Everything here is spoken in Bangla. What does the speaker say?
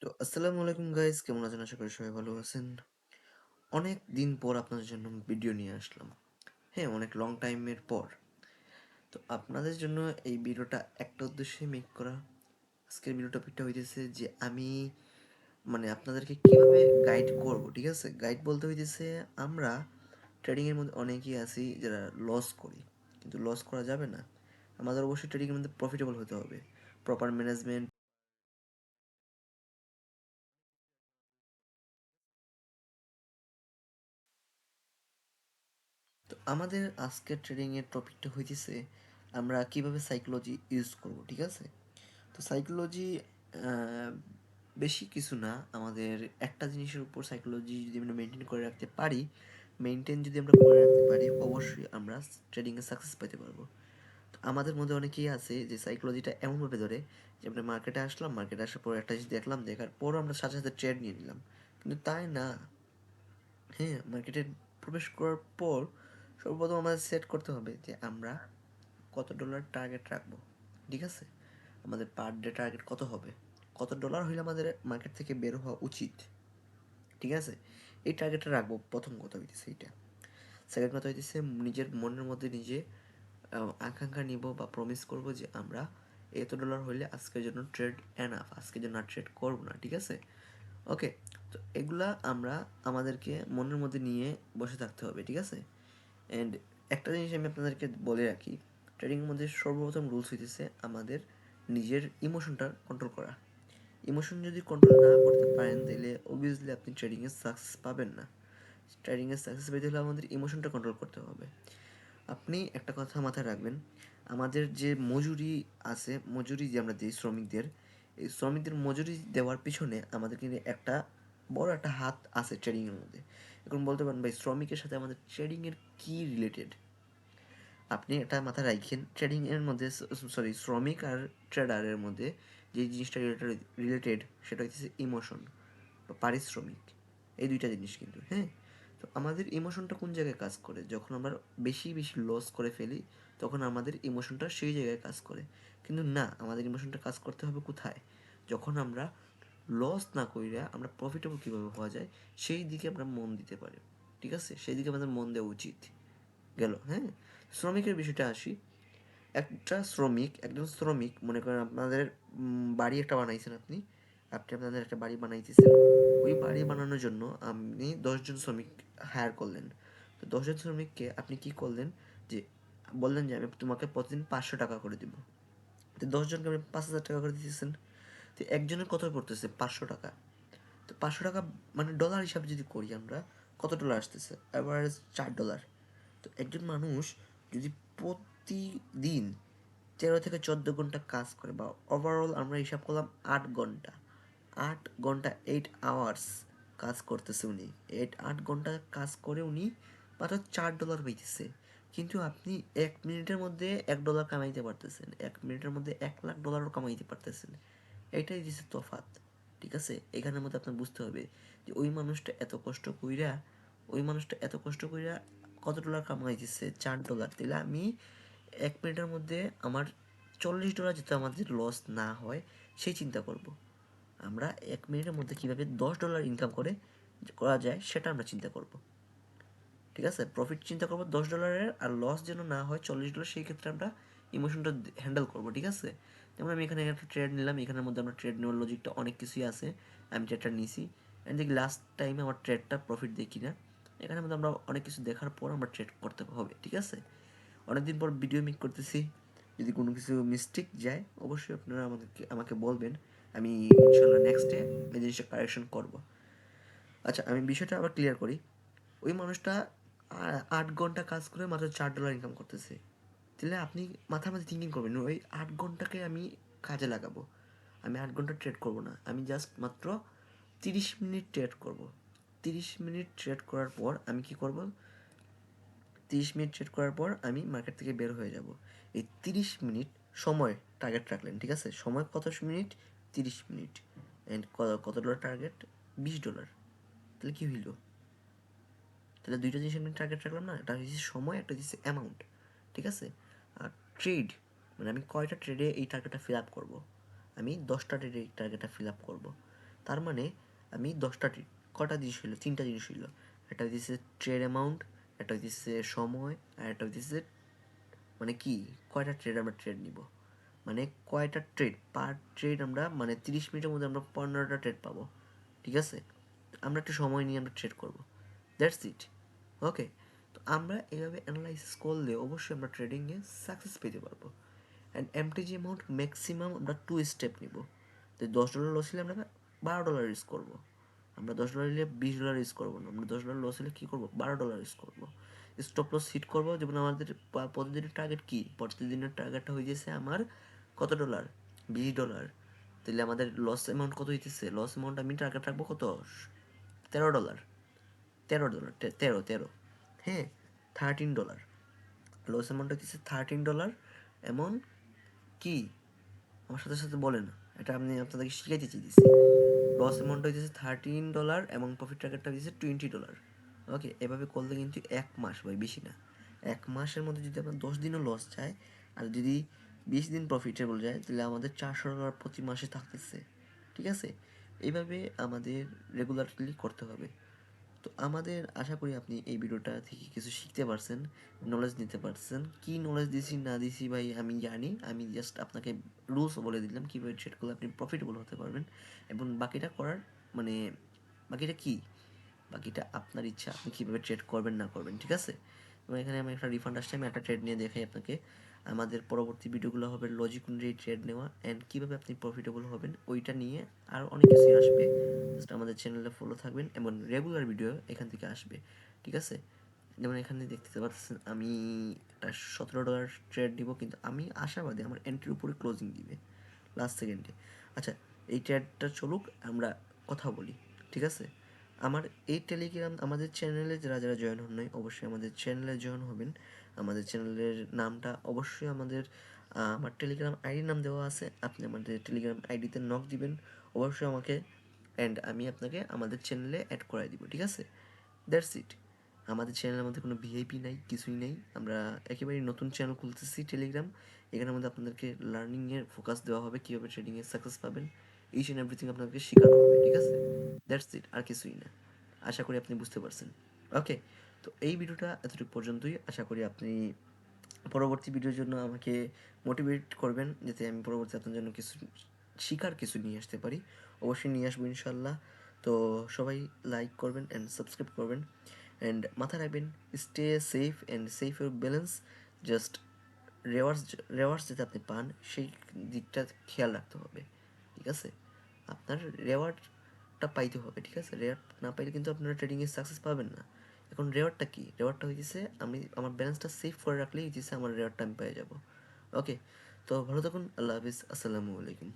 তো আসসালামু আলাইকুম গাইস, কেমন আছেন? আশা করি সবাই ভালো আছেন। অনেক দিন পর আপনাদের জন্য ভিডিও নিয়ে আসলাম। হ্যাঁ, অনেক লং টাইমের পর। তো আপনাদের জন্য এই ভিডিওটা একটা উদ্দেশ্যে মেক করা। আজকের ভিডিও টপিকটা হইতেছে যে আমি আপনাদেরকে কিভাবে গাইড করব, ঠিক আছে? গাইড বলতে হইতেছে আমরা ট্রেডিংয়ের মধ্যে অনেকেই আছি যারা লস করি, কিন্তু লস করা যাবে না। আমাদের অবশ্যই ট্রেডিংয়ের মধ্যে প্রফিটেবল হতে হবে। Proper management. তো আমাদের আজকের ট্রেডিংয়ের টপিকটা হইতেছে আমরা কিভাবে সাইকোলজি ইউজ করব, ঠিক আছে? তো সাইকোলজি বেশি কিছু না। আমাদের একটা জিনিসের উপর সাইকোলজি যদি আমরা মেনটেন করে রাখতে পারি, যদি আমরা করে রাখতে পারি, অবশ্যই আমরা ট্রেডিংয়ে সাকসেস পেতে পারবো। তো আমাদের মধ্যে অনেকেই আছে যে সাইকোলজিটা এমনভাবে ধরে যে আমরা মার্কেটে আসলাম, মার্কেটে আসার পর একটা জিনিস দেখলাম, দেখার পর আমরা সাথে সাথে ট্রেড নিয়ে নিলাম। কিন্তু তাই না। হ্যাঁ, মার্কেটে প্রবেশ করার পর সর্বপ্রথম আমাদের সেট করতে হবে যে আমরা কত ডলার টার্গেট রাখবো, ঠিক আছে? আমাদের পার ডে টার্গেট কত হবে, কত ডলার হইলে আমাদের মার্কেট থেকে বের হওয়া উচিত, ঠিক আছে? এই টার্গেটটা রাখবো, প্রথম কথা হইতেছে এইটা। সেকেন্ড কথা হইতেছে নিজের মনের মধ্যে নিজে আকাঙ্ক্ষা নিব বা প্রমিস করব যে আমরা এত ডলার হইলে আজকের জন্য ট্রেড এনাফ, আজকের জন্য আর ট্রেড করবো না, ঠিক আছে? ওকে। তো এগুলা আমরা আমাদেরকে মনের মধ্যে নিয়ে বসে থাকতে হবে, ঠিক আছে? অ্যান্ড একটা জিনিস আমি আপনাদেরকে বলে রাখি, ট্রেডিংয়ের মধ্যে সর্বপ্রথম রুলস হইতেছে আমাদের নিজের ইমোশনটা কন্ট্রোল করা। ইমোশন যদি কন্ট্রোল না করতে পারেন তাহলে অবভিয়াসলি আপনি ট্রেডিংয়ে সাকসেস পাবেন না। ট্রেডিংয়ে সাকসেস পেতে হলে আমাদের ইমোশনটা কন্ট্রোল করতে হবে। আপনি একটা কথা মাথায় রাখবেন, আমাদের যে মজুরি আছে, মজুরি যে আমরা দিই শ্রমিকদের, এই শ্রমিকদের মজুরি দেওয়ার পিছনে আমাদের কিন্তু একটা বড় একটা হাত আছে ট্রেডিংয়ের মধ্যে। এখন বলতে পারেন ভাই শ্রমিকের সাথে আমাদের ট্রেডিংয়ের কি রিলেটেড? আপনি এটা মাথায় রাখেন, ট্রেডিং এর মধ্যে, সরি, শ্রমিক আর ট্রেডারের মধ্যে যে জিনিসটা রিলেটেড সেটা হচ্ছে ইমোশন বা পারিশ্রমিক। এই দুইটা জিনিস কিন্তু, হ্যাঁ। তো আমাদের ইমোশনটা কোন জায়গায় কাজ করে? যখন আমরা বেশি বেশি লস করে ফেলি, তখন আমাদের ইমোশনটা সেই জায়গায় কাজ করে। কিন্তু না, আমাদের ইমোশনটা কাজ করতে হবে কোথায়? যখন আমরা লস না কইরা আমরা প্রফিটেবল কীভাবে হওয়া যায় সেই দিকে আমরা মন দিতে পারি, ঠিক আছে? সেই দিকে আমাদের মন দেওয়া উচিত। গেল, হ্যাঁ। শ্রমিকের বিষয়টা আসি। একজন শ্রমিক মনে করেন আপনাদের বাড়ি একটা বানাইছেন আপনি। আপনি আপনাদের একটা বাড়ি বানাইতেছেন। ওই বাড়ি বানানোর জন্য আপনি 10 জন শ্রমিক হায়ার করলেন। তো 10 জন শ্রমিককে আপনি কি করলেন, যে বললেন যে আমি তোমাকে প্রতিদিন 500 টাকা করে দিব। তো 10 জনকে আপনি 5,000 টাকা করে দিতেছেন। তো একজনের কত পড়তেছে? 500 টাকা। তো 500 টাকা মানে ডলার হিসাবে যদি করি আমরা, কত ডলার আসতেছে? অ্যাভারেজ $4। তো একজন মানুষ যদি প্রতিদিন 13 থেকে 14 ঘন্টা কাজ করে, বা ওভারঅল আমরা হিসাব করলাম 8 ঘন্টা, 8 ঘন্টা 8 আওয়ার্স কাজ করতেছে উনি, 8 ঘন্টা কাজ করে উনি মাত্র $4 পাইতেছে। কিন্তু আপনি 1 মিনিটের মধ্যে $1 কামাইতে পারতেছেন, 1 মিনিটের মধ্যে $1,00,000 কামাইতে পারতেছেন। এটাই দিচ্ছে তফাৎ, ঠিক আছে? এখানের মধ্যে আপনার বুঝতে হবে যে ওই মানুষটা এত কষ্ট কইরা কত ডলার কামাইতেছে? $4। তাহলে আমি 1 মিনিটের মধ্যে আমার $40 যাতে আমাদের লস না হয় সেই চিন্তা করব। আমরা 1 মিনিটের মধ্যে কীভাবে $10 ইনকাম করা যায় সেটা আমরা চিন্তা করব, ঠিক আছে? প্রফিট চিন্তা করবো $10, আর লস যেন না হয় $40, সেই ক্ষেত্রে আমরা ইমোশনটা হ্যান্ডেল করবো, ঠিক আছে? যেমন আমি এখানে একটা ট্রেড নিলাম, এখানের মধ্যে আমরা ট্রেড নেওয়ার লজিকটা অনেক কিছুই আছে। আমি ট্রেডটা নিছি, অ্যান্ড দেখি লাস্ট টাইমে আমার ট্রেডটা প্রফিট দেয় কিনা। এখানের মধ্যে আমরা অনেক কিছু দেখার পর আমরা ট্রেড করতে হবে, ঠিক আছে? অনেকদিন পর ভিডিও মেক করতেছি। যদি কোনো কিছু মিস্টেক যায় অবশ্যই আপনারা আমাকে বলবেন। আমি ইনশাল্লাহ নেক্সটে এই জিনিসটা কারেকশন করব। আচ্ছা, আমি বিষয়টা আবার ক্লিয়ার করি। ওই মানুষটা 8 ঘন্টা কাজ করে মাত্র $4 ইনকাম করতেছে। তাহলে আপনি মাথার মধ্যে থিঙ্কিং করবেন, ওই 8 ঘন্টাকে আমি কাজে লাগাবো। আমি 8 ঘন্টা ট্রেড করব না, আমি জাস্ট মাত্র 30 মিনিট ট্রেড করব। 30 মিনিট ট্রেড করার পর আমি কি করব? 30 মিনিট ট্রেড করার পর আমি মার্কেট থেকে বের হয়ে যাব। এই 30 মিনিট সময় টার্গেট রাখলেন, ঠিক আছে? সময় কত মিনিট? 30 মিনিট। অ্যান্ড কত ডলার টার্গেট? $20। তাহলে কি হইল? তাহলে দুইটা জিনিস আমি টার্গেট রাখলাম না? একটা হচ্ছে সময়, একটা হচ্ছে অ্যামাউন্ট, ঠিক আছে? আর ট্রেড, মানে আমি কয়টা ট্রেডে এই টার্গেটটা ফিল আপ করবো? আমি 10টা ট্রেডে এই টার্গেটটা ফিল আপ করবো। তার মানে আমি 10টা কটা জিনিস হইলো, 3টা জিনিস হইলো। একটা হইতেছে ট্রেড অ্যামাউন্ট, একটা হইতেছে সময়, আর একটা হইতেছে মানে কি কয়টা ট্রেড আমরা ট্রেড নিব, মানে কয়টা ট্রেড পার ট্রেড আমরা, মানে 30 মিনিটের মধ্যে আমরা 15টা ট্রেড পাবো। ঠিক আছে, আমরা একটু সময় নিয়ে আমরা ট্রেড করবো, দ্যাটস ইট। ওকে, তো আমরা এভাবে অ্যানালাইসিস করলে অবশ্যই আমরা ট্রেডিংয়ে সাকসেস পেতে পারবো। অ্যান্ড এমটিজি অ্যামাউন্ট ম্যাক্সিমাম আমরা 2 স্টেপ নিব। তো $10 লস হলে আমরা $12 ইউজ করবো। আমরা $10 নিলে $20 ইউজ করবো না, আমরা $10 লস হলে কী করবো, $12 ইউজ করবো। স্টপ লস হিট করবো, যেমন আমাদের প্রতিদিনের টার্গেট কী, প্রতিদিনের টার্গেটটা হয়ে গেছে আমার কত ডলার, $20। তাহলে আমাদের লস অ্যামাউন্ট কত হইতেছে, লস অ্যামাউন্ট আমি টার্গেট রাখবো কত, $13, $13, 13, হ্যাঁ, $13। লস অ্যামাউন্ট হইতেছে $13। এমন কি, আমার সাথে সাথে বলে না, এটা আমি আপনাদেরকে শিখাইতে চাইতেছি। লস অ্যামাউন্ট হইতেছে $13 এবং প্রফিট টার্গেটটা হইতেছে $20। ওকে, এভাবে করলে কিন্তু 1 মাস ভাই, বেশি না, 1 মাসের মধ্যে যদি আপনার 10 দিনও লস যায় আর যদি 20 দিন প্রফিটেবল যায়, তাহলে আমাদের $400 প্রতি মাসে থাকতেছে। ঠিক আছে, এইভাবে আমাদের রেগুলারলি করতে হবে। তো আমাদের আশা করি আপনি এই ভিডিওটা থেকে কিছু শিখতে পারছেন, নলেজ নিতে পারছেন। কি নলেজ দিছি না দিছি ভাই আমি জানি, আমি জাস্ট আপনাকে রুলস বলে দিলাম কীভাবে ট্রেড করলে আপনি প্রফিটেবল হতে পারবেন। এবং বাকিটা করার মানে বাকিটা কি, বাকিটা আপনার ইচ্ছা, আপনি কীভাবে ট্রেড করবেন না করবেন। ঠিক আছে, এবং এখানে আমি একটা রিফান্ড আসছে, আমি একটা ট্রেড নিয়ে দেখাই আপনাকে। আমাদের পরবর্তী ভিডিওগুলো হবে লজিক অনুযায়ী ট্রেড নেওয়া অ্যান্ড কীভাবে আপনি প্রফিটেবল হবেন, ওইটা নিয়ে আর অনেক কিছুই আসবে। জাস্ট আমাদের চ্যানেলে ফলো থাকবেন এবং রেগুলার ভিডিও এখান থেকে আসবে। ঠিক আছে, যেমন এখানে দেখতে পাচ্ছেন আমি একটা $17 ট্রেড দিব, কিন্তু আমি আশাবাদী আমার এন্ট্রির উপরে ক্লোজিং দিবে লাস্ট সেকেন্ডে। আচ্ছা, এই ট্রেডটা চলুক, আমরা কথা বলি। ঠিক আছে, আমার এই টেলিগ্রাম আমাদের চ্যানেলে যারা যারা জয়েন হন নাই, অবশ্যই আমাদের চ্যানেলে জয়েন হবেন। আমাদের চ্যানেলের নামটা অবশ্যই আমাদের আমার টেলিগ্রাম আইডির নাম দেওয়া আছে, আপনি আমাদের টেলিগ্রাম আইডিতে নক দিবেন অবশ্যই আমাকে, অ্যান্ড আমি আপনাকে আমাদের চ্যানেলে অ্যাড করাই দিব। ঠিক আছে, দ্যাটস ইট। আমাদের চ্যানেলের মধ্যে কোনো ভিআইপি নাই, কিছুই নেই, আমরা একেবারেই নতুন চ্যানেল খুলতেছি টেলিগ্রাম। এখানের মধ্যে আপনাদেরকে লার্নিংয়ের ফোকাস দেওয়া হবে, কীভাবে ট্রেডিংয়ে সাকসেস পাবেন, ইচ অ্যান্ড এভরিথিং আপনাদেরকে শেখানো হবে। ঠিক আছে, দ্যাটস ইট, আর কিছুই না। আশা করি আপনি বুঝতে পারছেন। ওকে, তো এই ভিডিওটা এতটুকু পর্যন্তই। আশা করি আপনি পরবর্তী ভিডিওর জন্য আমাকে মোটিভেট করবেন, যাতে আমি পরবর্তী আপনার জন্য কিছু শিখার কিছু নিয়ে আসতে পারি। অবশ্যই নিয়ে আসবো ইনশাল্লাহ। তো সবাই লাইক করবেন অ্যান্ড সাবস্ক্রাইব করবেন, অ্যান্ড মাথায় রাখবেন stay safe and safe your balance. Just rewards rewards যাতে আপনি পান সেই দিকটা খেয়াল রাখতে হবে। ঠিক আছে, আপনার রেওয়ার্ডটা পাইতে হবে। ঠিক আছে, রেওয়ার্ড না পাইলে কিন্তু আপনারা ট্রেডিংয়ে সাকসেস পাবেন না। এখন রেওয়ার্ডটা কি, রেওয়ার্ডটা হইতেছে আমি আমার ব্যালেন্সটা সেভ করে রাখলেই হইতেছে আমার রেওয়ার্ডটা আমি পেয়ে যাব। ওকে, তো ভালো থাকুন, আল্লাহ হাফিজ, আসসালামু আলাইকুম।